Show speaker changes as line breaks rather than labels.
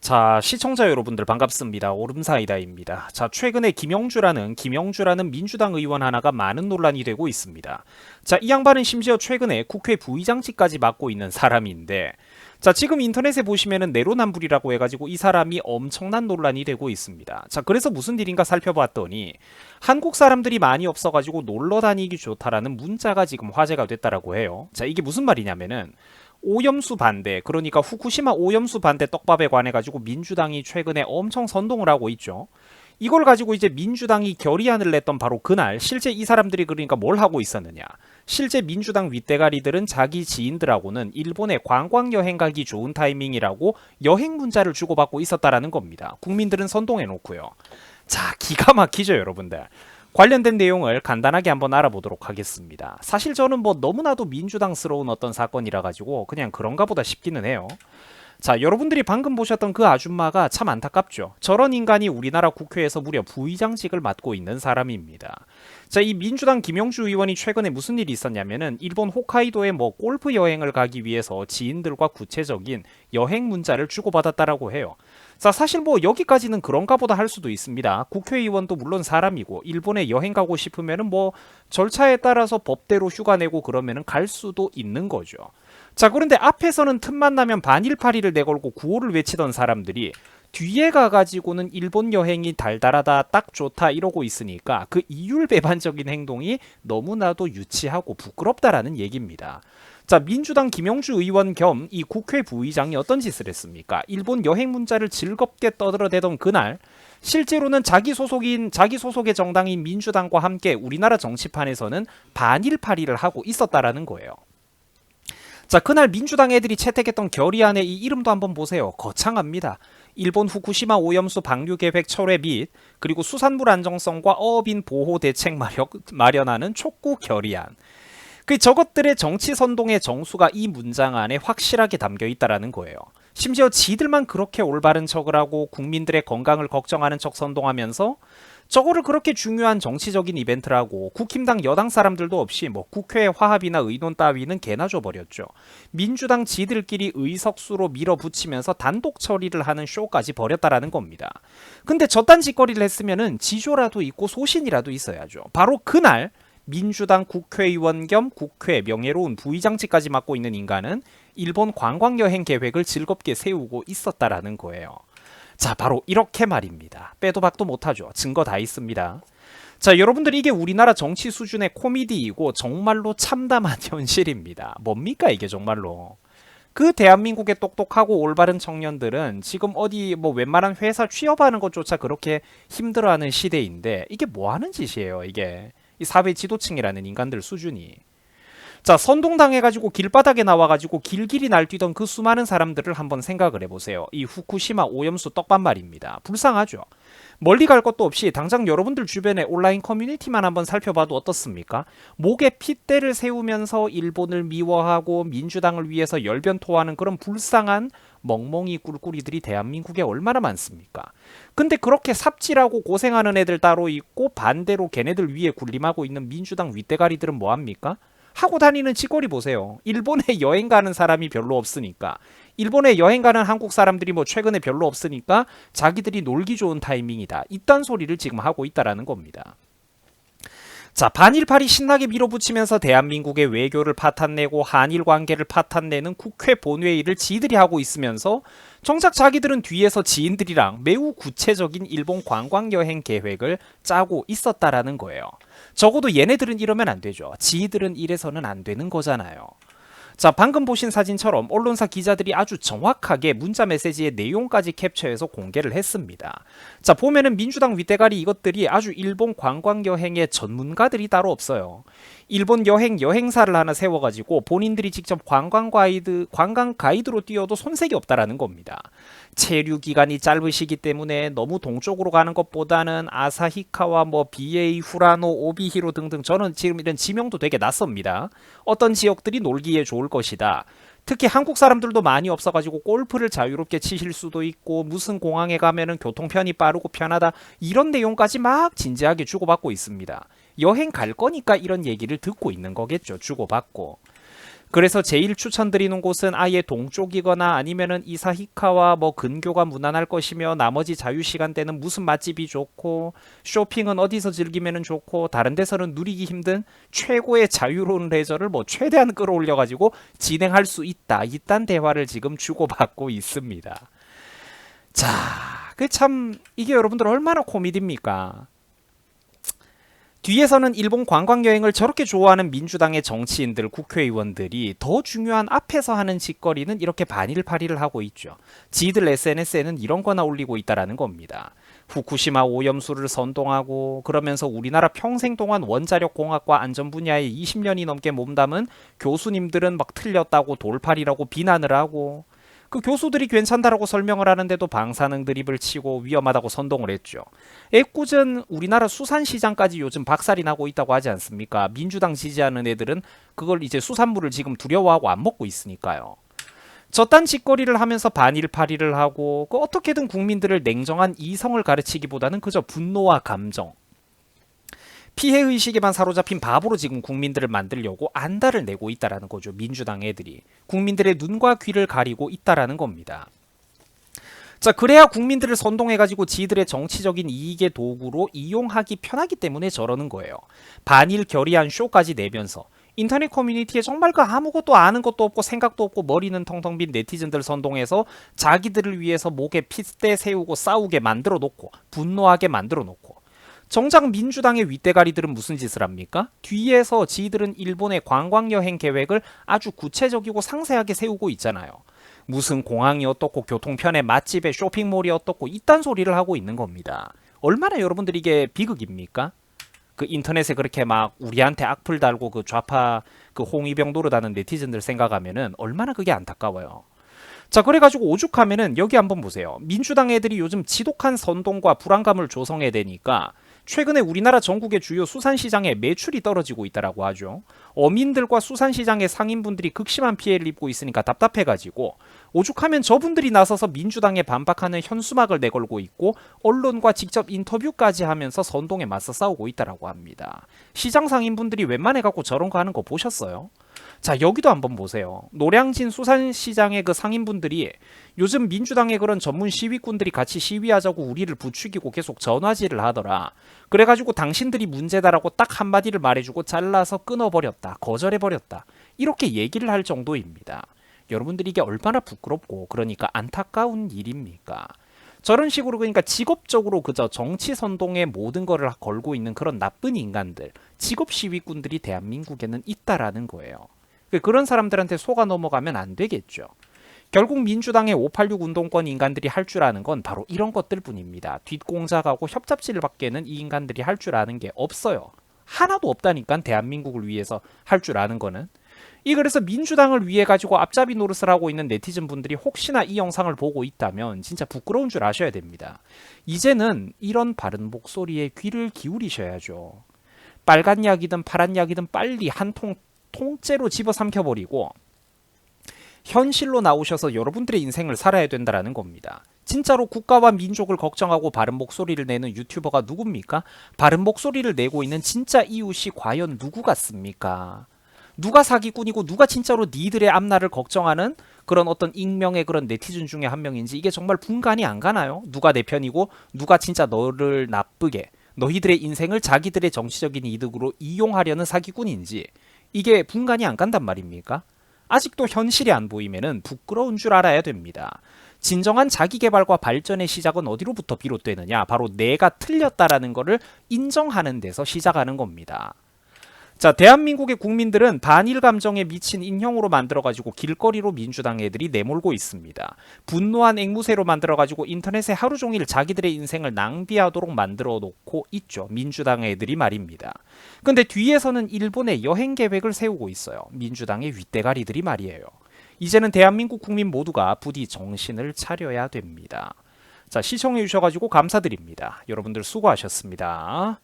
자, 시청자 여러분들 반갑습니다. 오름사이다입니다. 자, 최근에 김영주라는 민주당 의원 하나가 많은 논란이 되고 있습니다. 자, 이 양반은 심지어 최근에 국회 부의장직까지 맡고 있는 사람인데, 자, 지금 인터넷에 보시면은 내로남불이라고 해가지고 이 사람이 엄청난 논란이 되고 있습니다. 자, 그래서 무슨 일인가 살펴봤더니 한국 사람들이 많이 없어가지고 놀러 다니기 좋다라는 문자가 지금 화제가 됐다라고 해요. 자, 이게 무슨 말이냐면은 오염수 반대, 그러니까 후쿠시마 오염수 반대 떡밥에 관해 가지고 민주당이 최근에 엄청 선동을 하고 있죠. 이걸 가지고 이제 민주당이 결의안을 냈던 바로 그날 실제 이 사람들이 그러니까 뭘 하고 있었느냐. 실제 민주당 윗대가리들은 자기 지인들하고는 일본에 관광 여행 가기 좋은 타이밍이라고 여행 문자를 주고받고 있었다라는 겁니다. 국민들은 선동해 놓고요. 자, 기가 막히죠, 여러분들. 관련된 내용을 간단하게 한번 알아보도록 하겠습니다. 사실 저는 뭐 너무나도 민주당스러운 어떤 사건이라 가지고 그냥 그런가 보다 싶기는 해요. 자, 여러분들이 방금 보셨던 그 아줌마가 참 안타깝죠. 저런 인간이 우리나라 국회에서 무려 부의장직을 맡고 있는 사람입니다. 자, 이 민주당 김영주 의원이 최근에 무슨 일이 있었냐면은 일본 홋카이도에 뭐 골프 여행을 가기 위해서 지인들과 구체적인 여행 문자를 주고받았다라고 해요. 자, 사실 뭐 여기까지는 그런가 보다 할 수도 있습니다. 국회의원도 물론 사람이고 일본에 여행 가고 싶으면은 뭐 절차에 따라서 법대로 휴가 내고 그러면은 갈 수도 있는 거죠. 자, 그런데 앞에서는 틈만 나면 반일파리를 내걸고 구호를 외치던 사람들이 뒤에 가가지고는 일본 여행이 달달하다, 딱 좋다 이러고 있으니까 그 이율배반적인 행동이 너무나도 유치하고 부끄럽다라는 얘기입니다. 자, 민주당 김영주 의원 겸 이 국회 부의장이 어떤 짓을 했습니까? 일본 여행 문자를 즐겁게 떠들어대던 그날 실제로는 자기 소속의 정당인 민주당과 함께 우리나라 정치판에서는 반일파리를 하고 있었다라는 거예요. 자, 그날 민주당 애들이 채택했던 결의안의 이 이름도 한번 보세요. 거창합니다. 일본 후쿠시마 오염수 방류 계획 철회 및 그리고 수산물 안정성과 어업인 보호 대책 마련하는 촉구 결의안. 그 저것들의 정치 선동의 정수가 이 문장 안에 확실하게 담겨 있다라는 거예요. 심지어 지들만 그렇게 올바른 척을 하고 국민들의 건강을 걱정하는 척 선동하면서 저거를 그렇게 중요한 정치적인 이벤트라고 국힘당 여당 사람들도 없이 뭐 국회 화합이나 의논 따위는 개나 줘버렸죠. 민주당 지들끼리 의석수로 밀어붙이면서 단독 처리를 하는 쇼까지 벌였다라는 겁니다. 근데 저딴 짓거리를 했으면은 지조라도 있고 소신이라도 있어야죠. 바로 그날 민주당 국회의원 겸 국회 명예로운 부의장직까지 맡고 있는 인간은 일본 관광여행 계획을 즐겁게 세우고 있었다라는 거예요. 자, 바로 이렇게 말입니다. 빼도 박도 못하죠. 증거 다 있습니다. 자, 여러분들 이게 우리나라 정치 수준의 코미디이고 정말로 참담한 현실입니다. 뭡니까 이게 정말로. 그 대한민국의 똑똑하고 올바른 청년들은 지금 어디 뭐 웬만한 회사 취업하는 것조차 그렇게 힘들어하는 시대인데 이게 뭐 하는 짓이에요 이게. 이 사회 지도층이라는 인간들 수준이. 자, 선동당해가지고 길바닥에 나와가지고 길길이 날뛰던 그 수많은 사람들을 한번 생각을 해보세요. 이 후쿠시마 오염수 떡밥 말입니다. 불쌍하죠. 멀리 갈 것도 없이 당장 여러분들 주변의 온라인 커뮤니티만 한번 살펴봐도 어떻습니까? 목에 핏대를 세우면서 일본을 미워하고 민주당을 위해서 열변토하는 그런 불쌍한 멍멍이 꿀꿀이들이 대한민국에 얼마나 많습니까? 근데 그렇게 삽질하고 고생하는 애들 따로 있고 반대로 걔네들 위에 군림하고 있는 민주당 윗대가리들은 뭐합니까? 하고 다니는 짓거리 보세요. 일본에 여행 가는 사람이 별로 없으니까, 일본에 여행 가는 한국 사람들이 뭐 최근에 별로 없으니까 자기들이 놀기 좋은 타이밍이다. 이딴 소리를 지금 하고 있다라는 겁니다. 자, 반일파리 신나게 밀어붙이면서 대한민국의 외교를 파탄내고 한일 관계를 파탄내는 국회 본회의를 지들이 하고 있으면서 정작 자기들은 뒤에서 지인들이랑 매우 구체적인 일본 관광여행 계획을 짜고 있었다라는 거예요. 적어도 얘네들은 이러면 안 되죠. 지들은 이래서는 안 되는 거잖아요. 자, 방금 보신 사진처럼 언론사 기자들이 아주 정확하게 문자 메시지의 내용까지 캡처해서 공개를 했습니다. 자, 보면은 민주당 윗대가리 이것들이 아주 일본 관광 여행의 전문가들이 따로 없어요. 일본 여행사를 하나 세워가지고 본인들이 직접 관광 가이드로 뛰어도 손색이 없다라는 겁니다. 체류 기간이 짧으시기 때문에 너무 동쪽으로 가는 것보다는 아사히카와 뭐 BA, 후라노, 오비히로 등등 저는 지금 이런 지명도 되게 낯섭니다. 어떤 지역들이 놀기에 좋을 것이다. 특히 한국 사람들도 많이 없어가지고 골프를 자유롭게 치실 수도 있고 무슨 공항에 가면은 교통편이 빠르고 편하다 이런 내용까지 막 진지하게 주고받고 있습니다. 여행 갈 거니까 이런 얘기를 듣고 있는 거겠죠. 주고받고. 그래서 제일 추천드리는 곳은 아예 동쪽이거나 아니면은 이사히카와 뭐 근교가 무난할 것이며 나머지 자유시간대는 무슨 맛집이 좋고 쇼핑은 어디서 즐기면은 좋고 다른 데서는 누리기 힘든 최고의 자유로운 레저를 뭐 최대한 끌어올려가지고 진행할 수 있다. 이딴 대화를 지금 주고받고 있습니다. 자, 그 참 이게 여러분들 얼마나 코미디입니까? 뒤에서는 일본 관광여행을 저렇게 좋아하는 민주당의 정치인들, 국회의원들이 더 중요한 앞에서 하는 짓거리는 이렇게 반일파리를 하고 있죠. 지들 SNS에는 이런 거나 올리고 있다라는 겁니다. 후쿠시마 오염수를 선동하고 그러면서 우리나라 평생 동안 원자력 공학과 안전 분야에 20년이 넘게 몸담은 교수님들은 막 틀렸다고 돌팔이라고 비난을 하고 그 교수들이 괜찮다라고 설명을 하는데도 방사능 드립을 치고 위험하다고 선동을 했죠. 애꿎은 우리나라 수산시장까지 요즘 박살이 나고 있다고 하지 않습니까? 민주당 지지하는 애들은 그걸 이제 수산물을 지금 두려워하고 안 먹고 있으니까요. 저딴 짓거리를 하면서 반일파리를 하고 그 어떻게든 국민들을 냉정한 이성을 가르치기보다는 그저 분노와 감정, 피해의식에만 사로잡힌 바보로 지금 국민들을 만들려고 안달을 내고 있다라는 거죠. 민주당 애들이. 국민들의 눈과 귀를 가리고 있다라는 겁니다. 자, 그래야 국민들을 선동해가지고 지들의 정치적인 이익의 도구로 이용하기 편하기 때문에 저러는 거예요. 반일 결의안 쇼까지 내면서 인터넷 커뮤니티에 정말 그 아무것도 아는 것도 없고 생각도 없고 머리는 텅텅 빈 네티즌들 선동해서 자기들을 위해서 목에 핏대 세우고 싸우게 만들어 놓고 분노하게 만들어 놓고 정작 민주당의 윗대가리들은 무슨 짓을 합니까? 뒤에서 지들은 일본의 관광여행 계획을 아주 구체적이고 상세하게 세우고 있잖아요. 무슨 공항이 어떻고 교통편의 맛집에 쇼핑몰이 어떻고 이딴 소리를 하고 있는 겁니다. 얼마나 여러분들이 이게 비극입니까? 그 인터넷에 그렇게 막 우리한테 악플 달고 그 좌파 그 홍위병 노릇하는 네티즌들 생각하면은 얼마나 그게 안타까워요. 자, 그래가지고 오죽하면은 여기 한번 보세요. 민주당 애들이 요즘 지독한 선동과 불안감을 조성해야 되니까 최근에 우리나라 전국의 주요 수산시장에 매출이 떨어지고 있다라고 하죠. 어민들과 수산시장의 상인분들이 극심한 피해를 입고 있으니까 답답해가지고 오죽하면 저분들이 나서서 민주당에 반박하는 현수막을 내걸고 있고 언론과 직접 인터뷰까지 하면서 선동에 맞서 싸우고 있다라고 합니다. 시장 상인분들이 웬만해갖고 저런 거 하는 거 보셨어요? 자, 여기도 한번 보세요. 노량진 수산시장의 그 상인분들이 요즘 민주당의 그런 전문 시위꾼들이 같이 시위하자고 우리를 부추기고 계속 전화질을 하더라. 그래가지고 당신들이 문제다라고 딱 한마디를 말해주고 잘라서 끊어버렸다. 거절해버렸다. 이렇게 얘기를 할 정도입니다. 여러분들이 이게 얼마나 부끄럽고 그러니까 안타까운 일입니까? 저런 식으로 그러니까 직업적으로 그저 정치 선동에 모든 거를 걸고 있는 그런 나쁜 인간들, 직업 시위꾼들이 대한민국에는 있다라는 거예요. 그런 사람들한테 속아 넘어가면 안 되겠죠. 결국 민주당의 586 운동권 인간들이 할 줄 아는 건 바로 이런 것들 뿐입니다. 뒷공작하고 협잡질 밖에는 이 인간들이 할 줄 아는 게 없어요. 하나도 없다니까 대한민국을 위해서 할 줄 아는 거는. 그래서 민주당을 위해 가지고 앞잡이 노릇을 하고 있는 네티즌 분들이 혹시나 이 영상을 보고 있다면 진짜 부끄러운 줄 아셔야 됩니다. 이제는 이런 바른 목소리에 귀를 기울이셔야죠. 빨간 약이든 파란 약이든 빨리 한 통째로 집어삼켜버리고 현실로 나오셔서 여러분들의 인생을 살아야 된다는 겁니다. 진짜로 국가와 민족을 걱정하고 바른 목소리를 내는 유튜버가 누굽니까? 바른 목소리를 내고 있는 진짜 이웃이 과연 누구 같습니까? 누가 사기꾼이고 누가 진짜로 니들의 앞날을 걱정하는 그런 어떤 익명의 그런 네티즌 중에 한 명인지 이게 정말 분간이 안 가나요? 누가 내 편이고 누가 진짜 너를 나쁘게 너희들의 인생을 자기들의 정치적인 이득으로 이용하려는 사기꾼인지 이게 분간이 안 간단 말입니까? 아직도 현실이 안 보이면은 부끄러운 줄 알아야 됩니다. 진정한 자기개발과 발전의 시작은 어디로부터 비롯되느냐? 바로 내가 틀렸다라는 것을 인정하는 데서 시작하는 겁니다. 자, 대한민국의 국민들은 반일 감정에 미친 인형으로 만들어가지고 길거리로 민주당 애들이 내몰고 있습니다. 분노한 앵무새로 만들어가지고 인터넷에 하루 종일 자기들의 인생을 낭비하도록 만들어 놓고 있죠. 민주당 애들이 말입니다. 근데 뒤에서는 일본의 여행 계획을 세우고 있어요. 민주당의 윗대가리들이 말이에요. 이제는 대한민국 국민 모두가 부디 정신을 차려야 됩니다. 자, 시청해 주셔가지고 감사드립니다. 여러분들 수고하셨습니다.